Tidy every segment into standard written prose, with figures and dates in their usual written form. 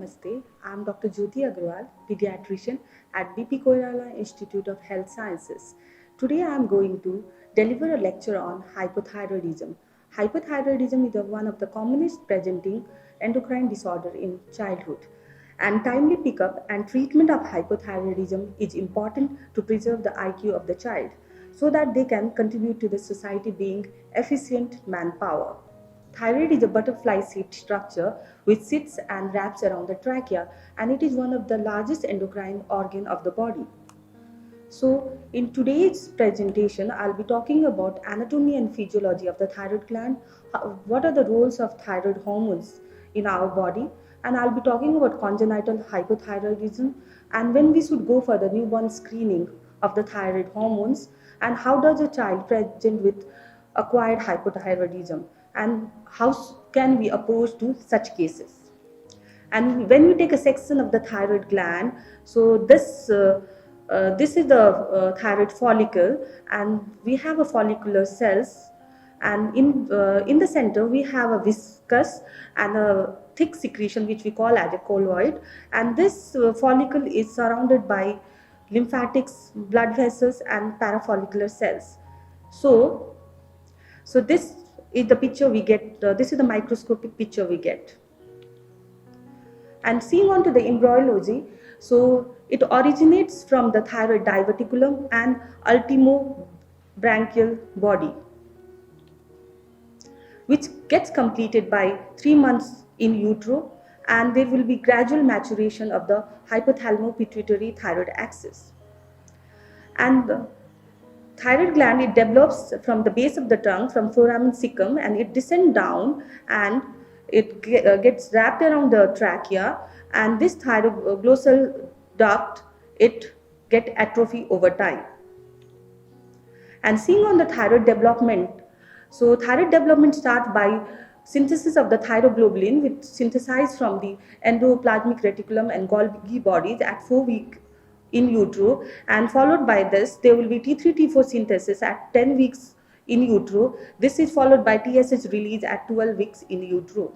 Namaste. I'm Dr. Jyoti Agrawal, pediatrician at BP Koirala Institute of Health Sciences. Today I'm going to deliver a lecture on hypothyroidism. Hypothyroidism is one of the commonest presenting endocrine disorder in childhood. And timely pickup and treatment of hypothyroidism is important to preserve the IQ of the child so that they can contribute to the society being efficient manpower. Thyroid is a butterfly-shaped structure which sits and wraps around the trachea, and it is one of the largest endocrine organ of the body. So in today's presentation, I'll be talking about anatomy and physiology of the thyroid gland, what are the roles of thyroid hormones in our body, and I'll be talking about congenital hypothyroidism and when we should go for the newborn screening of the thyroid hormones, and how does a child present with acquired hypothyroidism and how can we approach to such cases. And when we take a section of the thyroid gland, so this is the thyroid follicle, and we have a follicular cells, and in the center we have a viscous and a thick secretion which we call as a colloid, and this follicle is surrounded by lymphatics, blood vessels, and parafollicular cells. So this is the picture we get, this is the microscopic picture we get. And seeing on to the embryology, so it originates from the thyroid diverticulum and ultimobranchial body, which gets completed by 3 months in utero, and there will be gradual maturation of the hypothalamo-pituitary thyroid axis. And the thyroid gland, it develops from the base of the tongue, from foramen cecum, and it descends down and it gets wrapped around the trachea, and this thyroglossal duct, it get atrophy over time. And seeing on the thyroid development, so thyroid development starts by synthesis of the thyroglobulin, which synthesized from the endoplasmic reticulum and Golgi bodies at 4 weeks in utero, and followed by this there will be T3 T4 synthesis at 10 weeks in utero. This is followed by TSH release at 12 weeks in utero.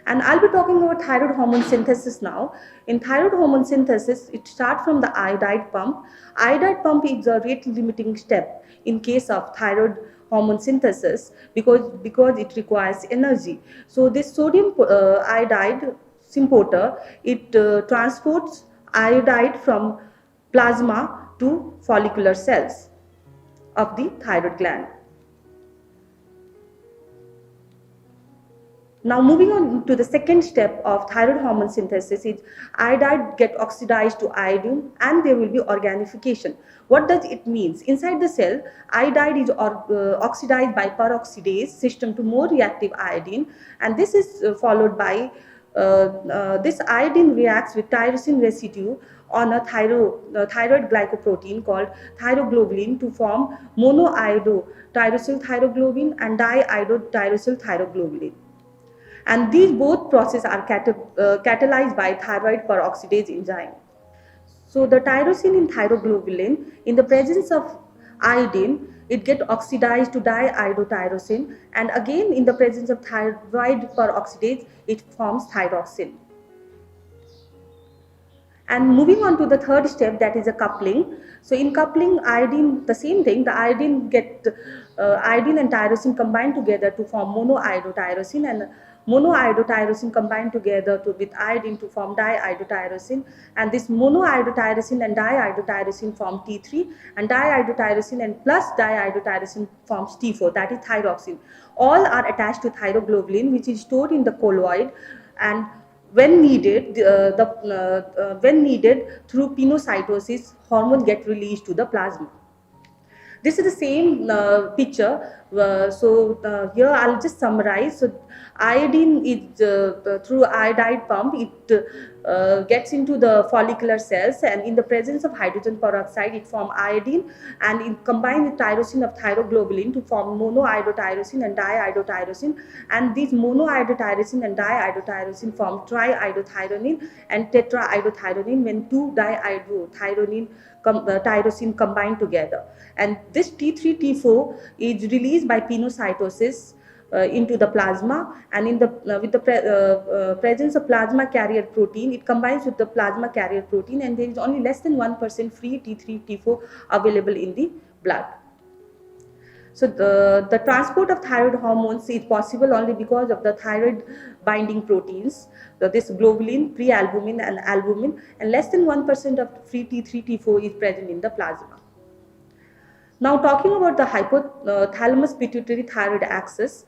And I'll be talking about thyroid hormone synthesis now. In thyroid hormone synthesis, it starts from the iodide pump. Iodide pump is a rate limiting step in case of thyroid hormone synthesis because it requires energy. So this sodium iodide symporter, it transports iodide from plasma to follicular cells of the thyroid gland. Now moving on to the second step of thyroid hormone synthesis is iodide get oxidized to iodine and there will be organification. What does it mean? Inside the cell, iodide is oxidized by peroxidase system to more reactive iodine, and this is followed by this iodine reacts with tyrosine residue on a thyroid glycoprotein called thyroglobulin to form monoiodotyrosyl thyroglobulin and diiodotyrosyl thyroglobulin. And these both processes are catalyzed by thyroid peroxidase enzyme. So the tyrosine in thyroglobulin, in the presence of iodine, it gets oxidized to diiodotyrosine, and again in the presence of thyroid peroxidase, it forms thyroxine. And moving on to the third step, that is a coupling. So in coupling, iodine, the same thing, the iodine and tyrosine combine together to form monoiodotyrosine, and monoiodotyrosine combine together with iodine to form diiodotyrosine, and this monoiodotyrosine and diiodotyrosine form T3, and diiodotyrosine and plus diiodotyrosine forms T4, that is thyroxine. All are attached to thyroglobulin, which is stored in the colloid, and when needed through pinocytosis, hormone get released to the plasma. This is the same picture. Here I'll just summarize. So iodine is through iodide pump, it gets into the follicular cells, and in the presence of hydrogen peroxide, it forms iodine, and it combines with tyrosine of thyroglobulin to form monoiodotyrosine and diiodotyrosine, and these monoiodotyrosine and diiodotyrosine form triiodothyronine and tetraiodothyronine when two diiodothyronine tyrosine combine together. And this T3 T4 is released by pinocytosis into the plasma, and in the with the presence of plasma carrier protein, it combines with the plasma carrier protein, and there is only less than 1% free T3 T4 available in the blood. So the transport of thyroid hormones is possible only because of the thyroid binding proteins, this globulin, prealbumin and albumin, and less than 1% of free T3 T4 is present in the plasma. Now talking about the hypothalamus pituitary thyroid axis,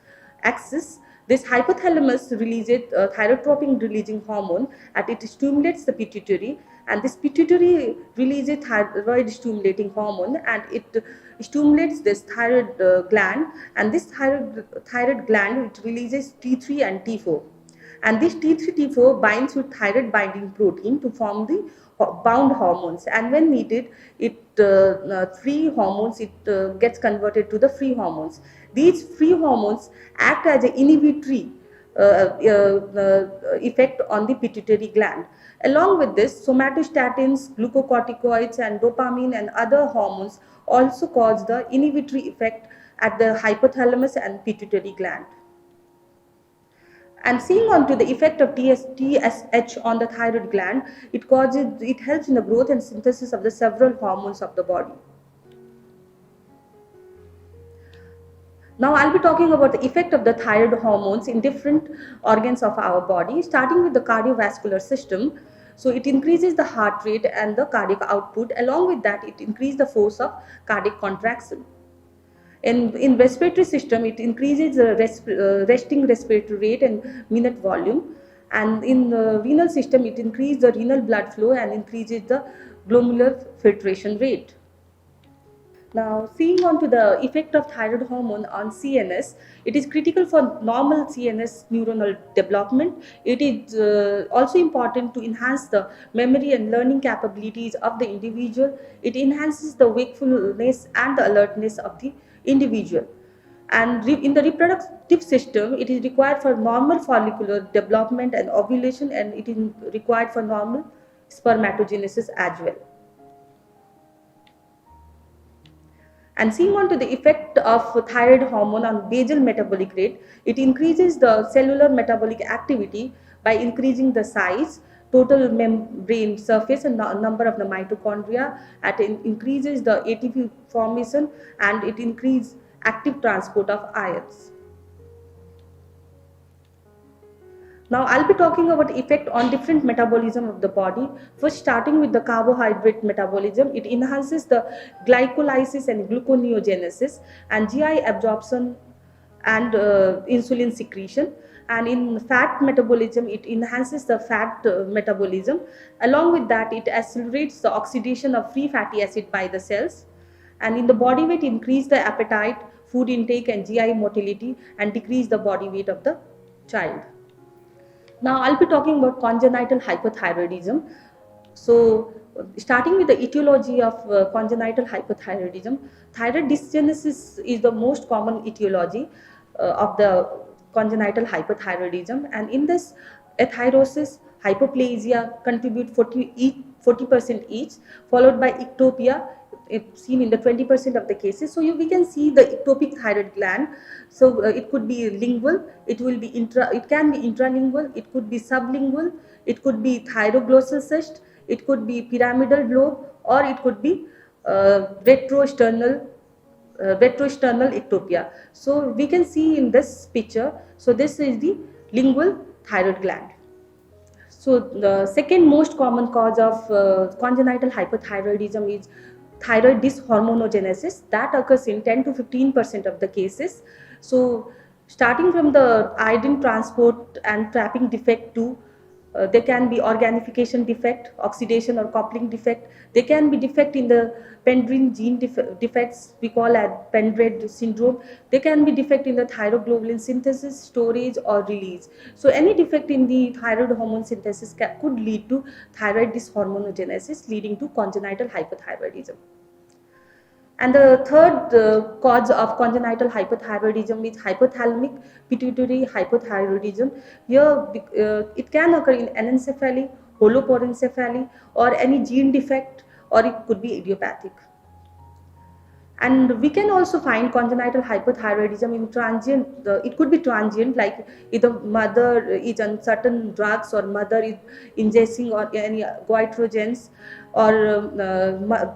this hypothalamus releases thyrotropin releasing hormone, and it stimulates the pituitary, and this pituitary releases thyroid stimulating hormone, and it stimulates this thyroid gland, and this thyroid gland, it releases T3 and T4, and this T3 T4 binds with thyroid binding protein to form the bound hormones, and when needed, it free hormones, it gets converted to the free hormones. These free hormones act as an inhibitory effect on the pituitary gland. Along with this, somatostatins, glucocorticoids and dopamine and other hormones also cause the inhibitory effect at the hypothalamus and pituitary gland. And seeing on to the effect of TSH on the thyroid gland, it helps in the growth and synthesis of the several hormones of the body. Now I'll be talking about the effect of the thyroid hormones in different organs of our body, starting with the cardiovascular system. So it increases the heart rate and the cardiac output. Along with that, it increases the force of cardiac contraction. In respiratory system, it increases the resting respiratory rate and minute volume. And in the renal system, it increases the renal blood flow and increases the glomerular filtration rate. Now, seeing on to the effect of thyroid hormone on CNS, it is critical for normal CNS neuronal development. It is also important to enhance the memory and learning capabilities of the individual. It enhances the wakefulness and the alertness of the individual. And in the reproductive system, it is required for normal follicular development and ovulation, and it is required for normal spermatogenesis as well. And seeing on to the effect of thyroid hormone on basal metabolic rate, it increases the cellular metabolic activity by increasing the size, total membrane surface and number of the mitochondria, and it increases the ATP formation, and it increases active transport of ions. Now I'll be talking about the effect on different metabolism of the body. First, starting with the carbohydrate metabolism, it enhances the glycolysis and gluconeogenesis and GI absorption and insulin secretion. And in fat metabolism, it enhances the fat metabolism. Along with that, it accelerates the oxidation of free fatty acid by the cells. And in the body weight, increase the appetite, food intake and GI motility, and decrease the body weight of the child. Now I'll be talking about congenital hypothyroidism. So starting with the etiology of congenital hypothyroidism, thyroid dysgenesis is the most common etiology of the congenital hypothyroidism, and in this, athyrosis, hypoplasia contribute 40% each, followed by ectopia, it's seen in the 20% of the cases. So we can see the ectopic thyroid gland. So it could be lingual, it can be intralingual, it could be sublingual, it could be thyroglossal cyst, it could be pyramidal lobe, or it could be retroesternal ectopia. So we can see in this picture, so this is the lingual thyroid gland. So the second most common cause of congenital hypothyroidism is thyroid dyshormonogenesis, that occurs in 10 to 15% of the cases. So starting from the iodine transport and trapping defect to there can be organification defect, oxidation or coupling defect. There can be defect in the pendrin gene defects, we call as Pendred syndrome. There can be defect in the thyroglobulin synthesis, storage or release. So any defect in the thyroid hormone synthesis could lead to thyroid dyshormonogenesis, leading to congenital hypothyroidism. And the third cause of congenital hypothyroidism is hypothalamic pituitary hypothyroidism. Here it can occur in anencephaly, holoporencephaly, or any gene defect, or it could be idiopathic. And we can also find congenital hypothyroidism in transient, it could be transient, like if the mother is on certain drugs, or mother is ingesting or any goitrogens, or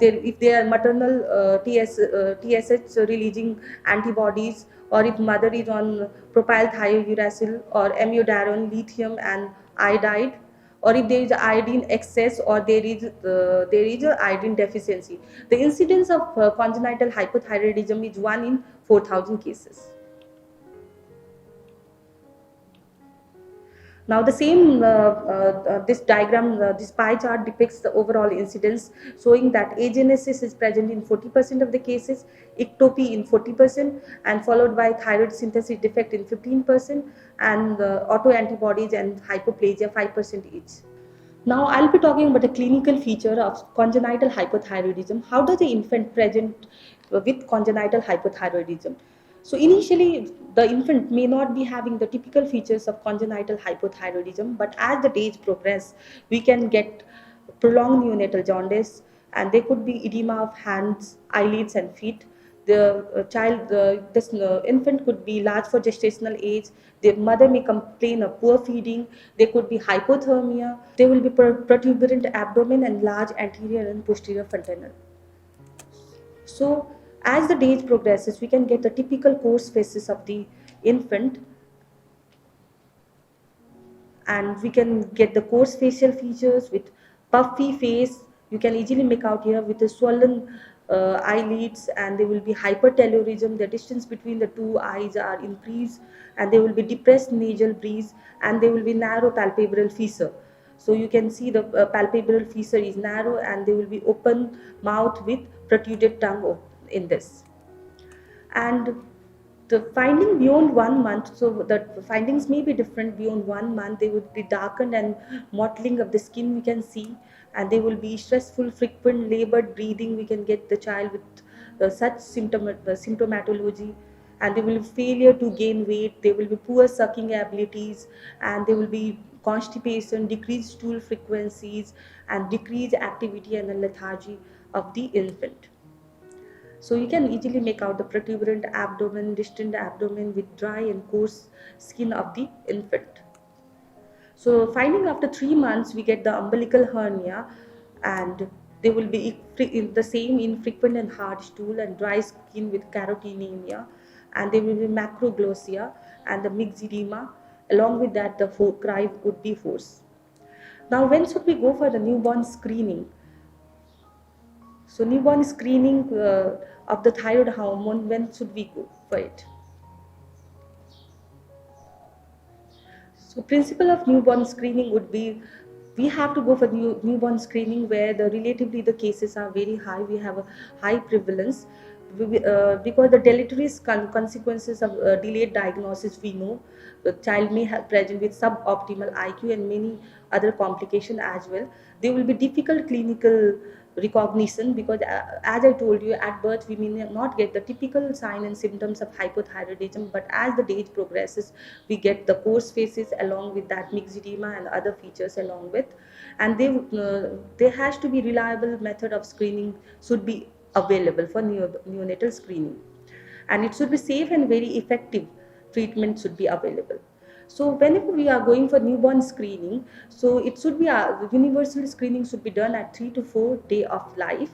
if they are maternal TSH releasing antibodies, or if mother is on propyl thiouracil or amiodarone, lithium and iodide, or if there is iodine excess, or there is a iodine deficiency. The incidence of congenital hypothyroidism is 1 in 4,000 cases. Now the same, this diagram, this pie chart depicts the overall incidence, showing that agenesis is present in 40% of the cases, ectopy in 40%, and followed by thyroid synthesis defect in 15%, and autoantibodies and hypoplasia 5% each. Now I'll be talking about a clinical feature of congenital hypothyroidism. How does the infant present with congenital hypothyroidism? So initially, the infant may not be having the typical features of congenital hypothyroidism, but as the days progress, we can get prolonged neonatal jaundice, and there could be edema of hands, eyelids, and feet. This infant could be large for gestational age. The mother may complain of poor feeding. There could be hypothermia. There will be protuberant abdomen and large anterior and posterior fontanelle. So, as the days progresses, we can get the typical course phases of the infant, and we can get the coarse facial features with puffy face. You can easily make out here with the swollen eyelids, and there will be hypertelorism. The distance between the two eyes are increased, and there will be depressed nasal breeze, and there will be narrow palpebral fissure. So you can see the palpebral fissure is narrow, and there will be open mouth with protruded tongue in this. And the finding beyond 1 month, so the findings may be different beyond 1 month. They would be darkened and mottling of the skin we can see, and they will be stressful, frequent labored breathing. We can get the child with such symptomatology, and they will be failure to gain weight. There will be poor sucking abilities, and there will be constipation, decreased stool frequencies, and decreased activity and the lethargy of the infant. So you can easily make out the protuberant abdomen, distant abdomen with dry and coarse skin of the infant. So finding after 3 months, we get the umbilical hernia, and they will be the same infrequent and hard stool and dry skin with carotenemia, and there will be macroglossia and the myxedema. Along with that, the cry would be hoarse. Now, when should we go for the newborn screening? So newborn screening of the thyroid hormone, when should we go for it? So principle of newborn screening would be, we have to go for newborn screening where relatively the cases are very high. We have a high prevalence because the deleterious consequences of delayed diagnosis, we know the child may have present with suboptimal IQ and many other complications as well. There will be difficult clinical recognition because as I told you, at birth we may not get the typical sign and symptoms of hypothyroidism, but as the age progresses we get the coarse faces along with that myxedema and other features along with, and there has to be reliable method of screening should be available for neonatal screening, and it should be safe and very effective treatment should be available. So whenever we are going for newborn screening, so it should be universal screening should be done at 3 to 4 day of life.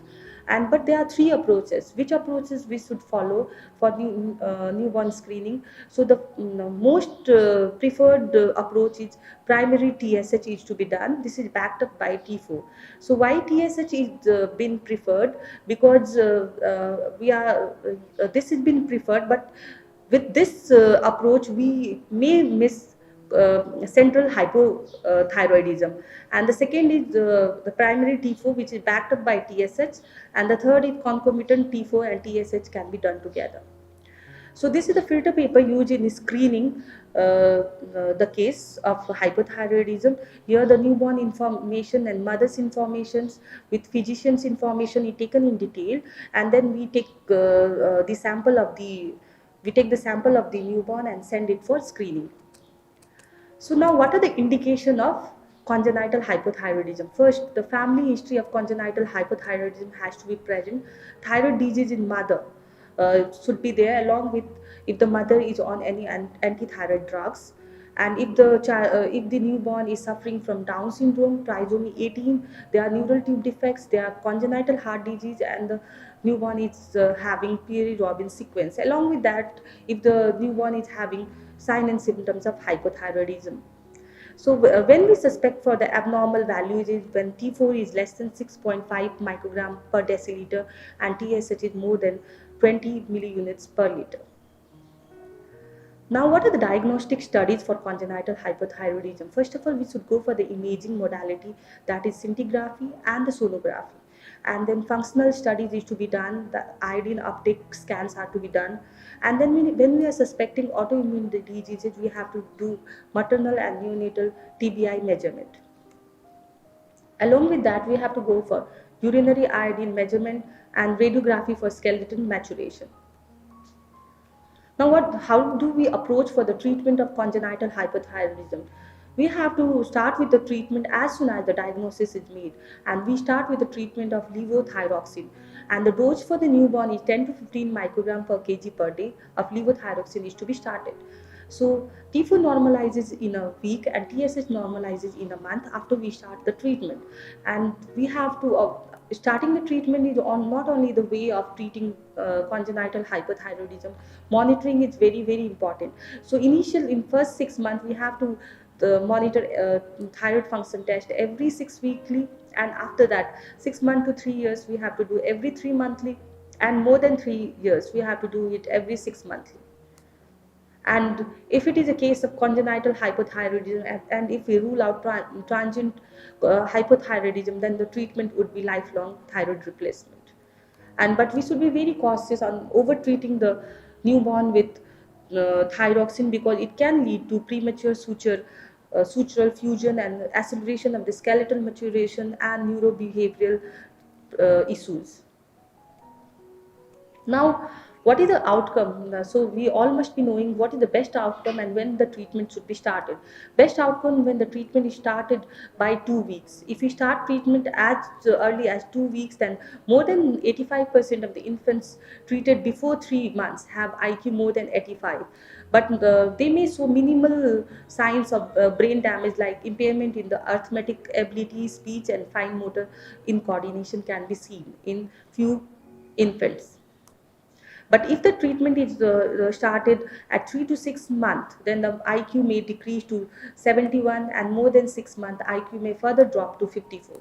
And but there are three approaches. Which approaches we should follow for newborn screening? So the most preferred approach is primary TSH is to be done. This is backed up by T4. So why TSH is been preferred? Because this has been preferred, but with this approach we may miss central hypothyroidism, and the second is the primary T4 which is backed up by TSH, and the third is concomitant T4 and TSH can be done together. So this is the filter paper used in screening the case of hypothyroidism. Here the newborn information and mother's informations with physician's information is taken in detail, and then we take the sample of the newborn and send it for screening. So now what are the indication of congenital hypothyroidism. First, the family history of congenital hypothyroidism has to be present. Thyroid disease in mother should be there, along with if the mother is on any anti-thyroid drugs, and if the if the newborn is suffering from Down syndrome, trisomy 18, there are neural tube defects, there are congenital heart disease, and the newborn is having Peary-Robin sequence. Along with that, if the newborn is having sign and symptoms of hypothyroidism. So when we suspect for the abnormal values is when T4 is less than 6.5 microgram per deciliter and TSH is more than 20 milliunits per liter. Now, what are the diagnostic studies for congenital hypothyroidism? First of all, we should go for the imaging modality, that is scintigraphy and the sonography. And then functional studies is to be done, the iodine uptake scans are to be done. And then when we are suspecting autoimmune diseases, we have to do maternal and neonatal TBI measurement. Along with that, we have to go for urinary iodine measurement and radiography for skeleton maturation. Now, how do we approach for the treatment of congenital hypothyroidism? We have to start with the treatment as soon as the diagnosis is made, and we start with the treatment of levothyroxine, and the dose for the newborn is 10 to 15 microgram per kg per day of levothyroxine is to be started. So T4 normalizes in a week and TSH normalizes in a month after we start the treatment, and we have to starting the treatment is on not only the way of treating congenital hypothyroidism. Monitoring is very important. So in first 6 months we have to monitor thyroid function test every 6 weekly, and after that 6 months to 3 years we have to do every 3 monthly, and more than 3 years we have to do it every 6 monthly. And if it is a case of congenital hypothyroidism, and if we rule out transient hypothyroidism, then the treatment would be lifelong thyroid replacement. But we should be very cautious on over treating the newborn with thyroxine, because it can lead to premature sutural fusion and acceleration of the skeletal maturation and neurobehavioral issues. Now, what is the outcome? So we all must be knowing what is the best outcome and when the treatment should be started. Best outcome when the treatment is started by 2 weeks. If we start treatment as early as 2 weeks, then more than 85% of the infants treated before 3 months have IQ more than 85. But they may show minimal signs of brain damage, like impairment in the arithmetic ability, speech and fine motor in coordination can be seen in few infants. But if the treatment is started at 3 to 6 months, then the IQ may decrease to 71, and more than 6 months, IQ may further drop to 54.